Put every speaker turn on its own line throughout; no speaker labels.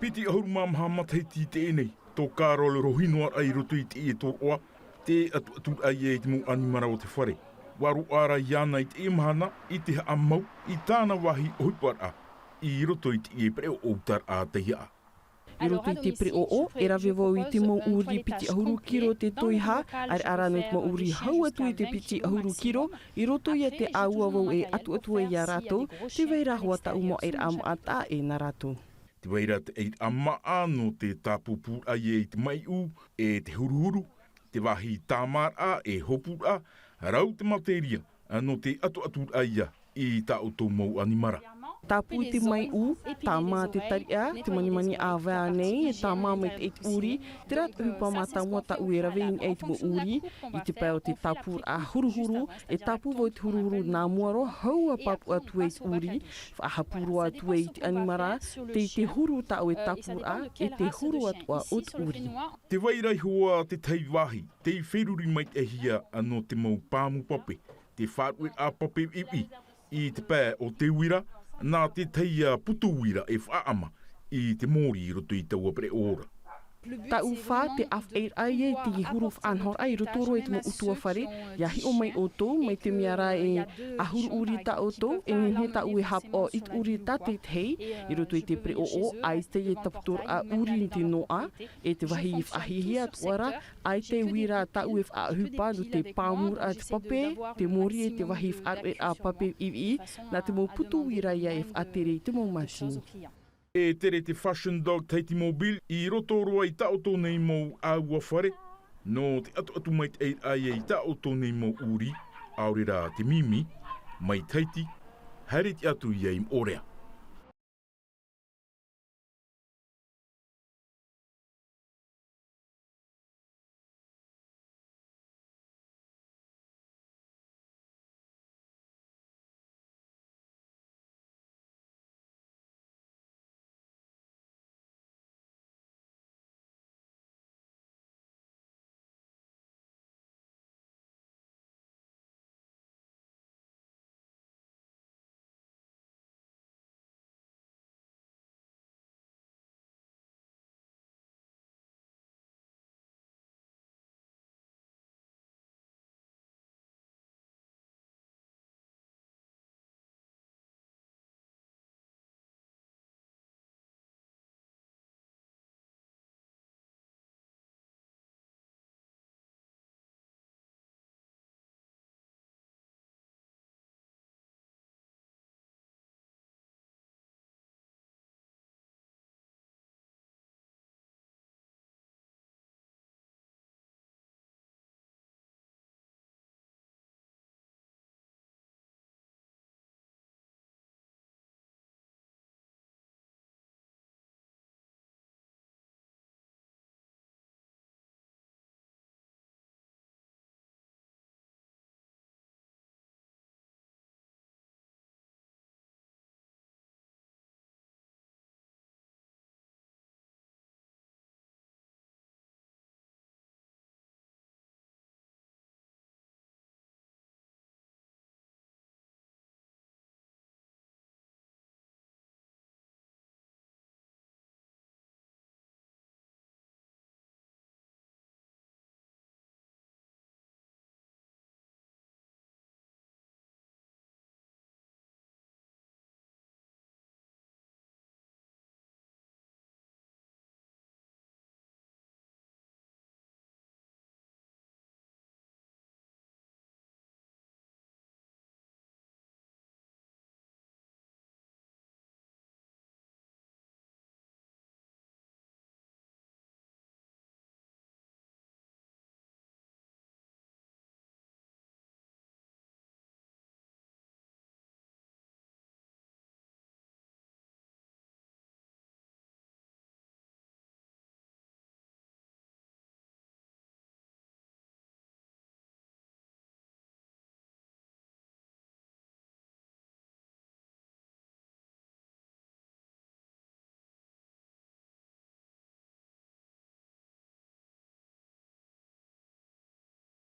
Piti ahuru mamahama Tahiti tēnei, tō kārole rohinoa ai roto I te e tō oa, te atu ai e te mo animara o te whare. Waru ara iana I te e mahana, I te haamau, I tāna wahi oipara, I roto I te e preo o tar a te hia.
I roto I te pre o, e rave wau I te mau uri piti ahuru kiro te toiha, ar aranot mau uri hau atu I te piti ahuru kiro, I roto I te aua wau e atu e ia rātou, te veira hoa ta umo e amu ata e na rātou.
Te waira te eit amaa no te tāpupū ai e te mai u, e te huruhuru, te wahi tāmara e hopura, rau te materia, no te atu aia I tā o tō mau animara.
Tāpū te mai u, tā mā te taria, te mani a wea nei, e tā mā mai te eit uri, te rāt upa mā tā mua ta ue rawe in eit mo uri, I te pēo te tāpū a huruhuru, e tāpū wau te huruhuru nā muaro, hau a papu atu eit uri, whahapuru atu e te animara, te huru ta o e tāpū a, e te huru atu a ut uri.
Te wairai hoa te tei wahi, te wheruri mai te hia anō te mau pāmu pape, te whātue a pape iwi, I te pē o te wira, nā te teia putuwira e whaama I te mōri I roto I taua pre ora.
Ta uwha te awhair ai e te huruf anhor ai rotoro e te mo utua whare, ia hi o mai o tō, mai te miara e ahuru uri ta o tō, e nene ta ue hap o it uri ta te tei, I roto I te pre o, ai te e taputor a uri ni te noa, e te wahi I whahihia tuara, ai te wira ta ue whahupa no te pāmur a te pape, te mori e te wahi whaare a pape iwi, na te mo putu wira ia e whaatere I te mo masini.
E tere te fashion dog Tahiti Mobile I roto roa I taoto nei mou aua whare. No te atu mai te ai I taoto nei mou uri, aurera te mimi, mai Tahiti, haere te atu I ai orea.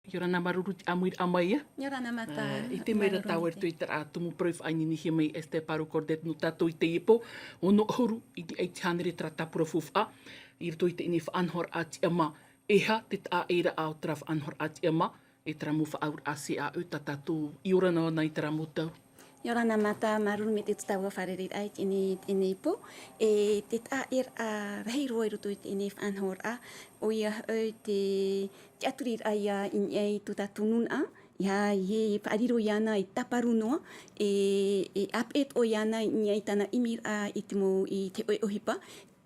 Yorana maruru amui amaia.
Yorana mata.
I te meira tau e tui tera tumu proif aini ni hi mai este paru kordet no tato i te ipo. Ono huru i te eiti hanere tra tapura fufa. I rito i te ini whaanhor ati ama. Eha te ta eira au tra whaanhor ati ama. E tra mufa aur asi a uta tato i orana nei tra mutau.
Yorana mata maruru me te tau wharerit ai ini ipo. E te ta a rei roi rutu i te ini whaanhor a. O ia te aturir ai a in ei tu tatunun a. Ia ye whaariro iana i taparunoa. E apet o iana i ei tana imir a i te mo i te ohipa.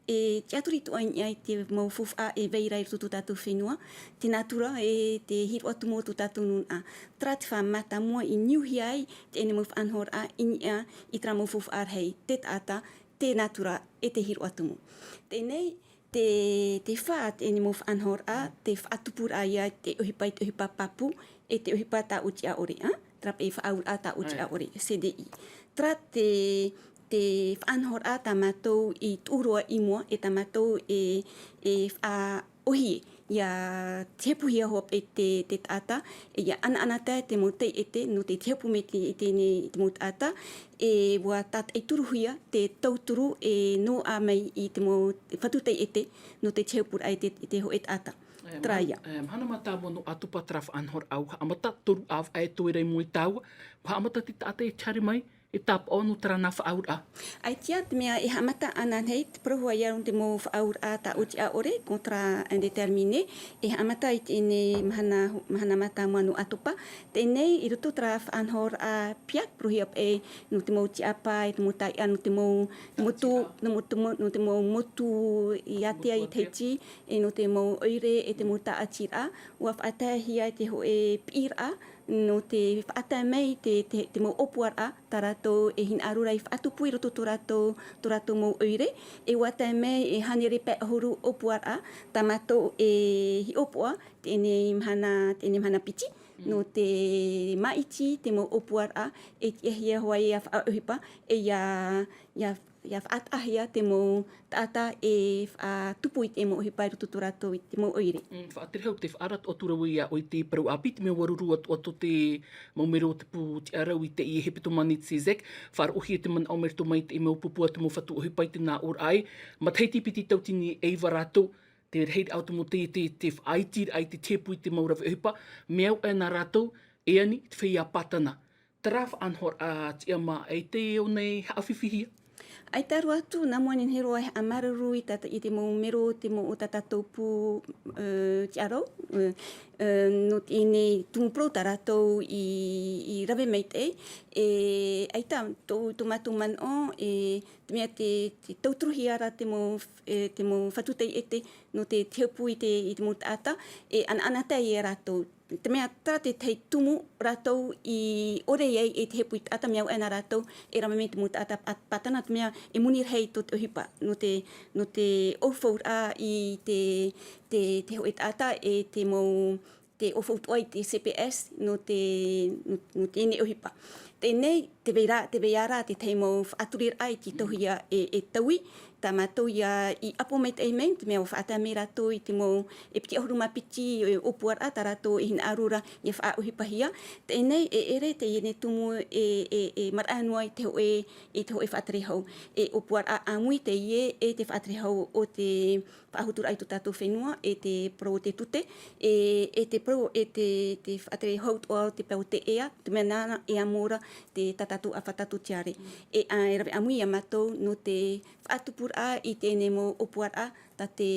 E te aturito ai te mau fuf a e veira i tutu tatu whenua. Te natura e te hiru atu mo tu tatu nun a. Tra te whamata mua i niuhi ai te ene mau whanhor a ini a i tra mau fuf ar hei. Te tata, te natura e te hiru atu mo. Tēnei, te wha te ene mau whanhor a, te whaatupur a ia te ohipa i te ohipa papu e te ohipa ta uti a ore a. Tra e whaaur a ta uti a ore, CDI. Tra te whaanhor a tamatou i tūroa i mua e tamatou e ohi ia tepuhia hop e te tata e ia ana te mo te ete no te tepu me te mo tata e wa tat e turuhia te tauturu e no a mai i te mo whatutei ete no te tepu ai te ho et ata. Traia.
Hana mata mono atupa tra whaanhor au. Amata toru au e toerei mui tau. Pa amata ti tata e chari mai. E tap onu tra na whaaur a.
Ai tia te mea e hamata anan hei, te prohua iaron te mo whaaur a ta uti a ore, kontra indetermine, e hamata i tēne mahana mata manu atupa. Tēnei, i rutu tra whaanhor a piak, prohi ap e no te mo uti apa, i te mo tai anu te mo motu, no te mo motu i atia i teiti, e no te mo oire, e te mo ta atira, ua whaatahia e te ho e pir a, no te whaata mei te mo opuar a, ta rato e hin arura i whaatupu i roto to rato mo oire, e wata mei e hanere pe ahuru opuar a, ta mato e hi opua, tēne mhana piti, no te maiti, te mo opuar a, e hia hoa e a whaohipa, e ia whaatahia te mo tata e tupu i te mo ohipa i roto to rato i te mo oire.
Whaatirhau te whaarat o turawu ia o i te parau api, te mea waruru o te maumero te pu te arau i te i hepito mani te zek, whaar ohi e te man aumerto mai te mau pupua te mo whatu ohipa i te nā or ai, ma teiti piti tautini e warato, te reit au te mo te whaaitir ai te tepu i te maurawe ohipa, meau e nā rato, e ani te whia patana. Tara whaanhor a tia ma e te o nei hawhiwhihia.
Ai taru atu, nā moanin hero ai amaruru i te mo mero, te mo o tata taupu te arau. No te ine tumuprou ta ratou i rawe mei te. Ai tā, tō mātou man o, te mea te tautruhi ara te mo whatutei ete, no te teopu i te mo tata, e ana te i ratou. Te mea tara te tei tumu ratou i ore ei e te hepu i tata meau ena ratou e rama me te mo tata patana te mea e munir hei to te ohipa no te ofour a i te ho e tata e te mo te ofour toa i te CPS no te ene ohipa. Tēnei te veira te tei mo whaaturir ai ki tohia e taui ta mātou ia i apo mei te eimei, te mea o whaata mei rato i te mo e piti ahuruma piti e opuar a ta rato i hina arura i wha ohipahia. Tēnei e ere te ene tumu e maranua i te ho e whaatarehau. E opuar a amui te ie e te whaatarehau o te whaahutura ai tu tātou whenua e te pro te tute. E te pro e te whaatarehau toa te pau te ea, te mea nana e amora te tatatu a whatatu tiare. E rawe amui a mātou no te whaatupur a i tēne mo opuar a ta te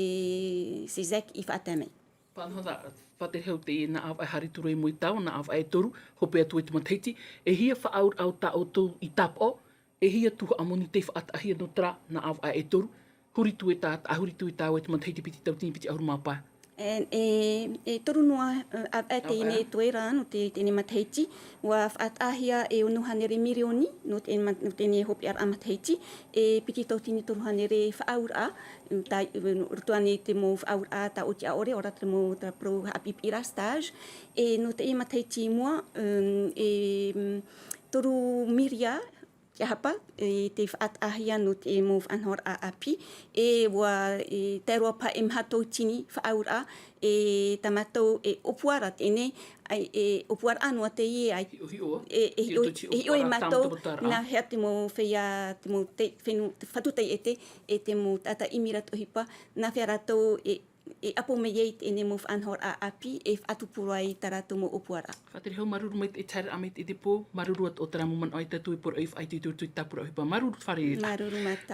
sezek i whaatamei.
Pānhoda, whaterhau te nā awai harituru e mui tau, nā awai e toru, hope atu e te mataiti, e hia whaaur au ta o tau i tapo, e hia tuha amoni te whaatahia no tra nā awai e toru, huritu e tāta, ahuritu i tau e te mataiti piti tau tini piti ahurumapā.
E toru noa a te ine e toera no te ine mataiti, wa whaatahia e onu hanere mirioni no te ine hopi ar a mataiti, e piti tau tini toru hanere whaaur a, rutuane te mo whaaur a ta oti a ore, ora te mo ta pro hapipira stage, e no te ine mataiti mua, e toru miria, kia hapa, te whaatahia no te move anhor a api, e wa te roa pa emhatou tini whaaura, e tamatou e opuara tēnei, ai e opuara anua te ie, ai e o e matou, nā hea te mo whea, te mo te whatutai e te mo tata imira tohipa, nā whea ratou e apo me iei tēnei mo whanhor a api, e whatupuro ai tā ratou mo opuara.
Whatere hau maruru mai e tara amit i te pō, maruru at o tara muman ai tatu i por oif ai te tūtui tapura ohipa, maruru whare.
Maruru mata.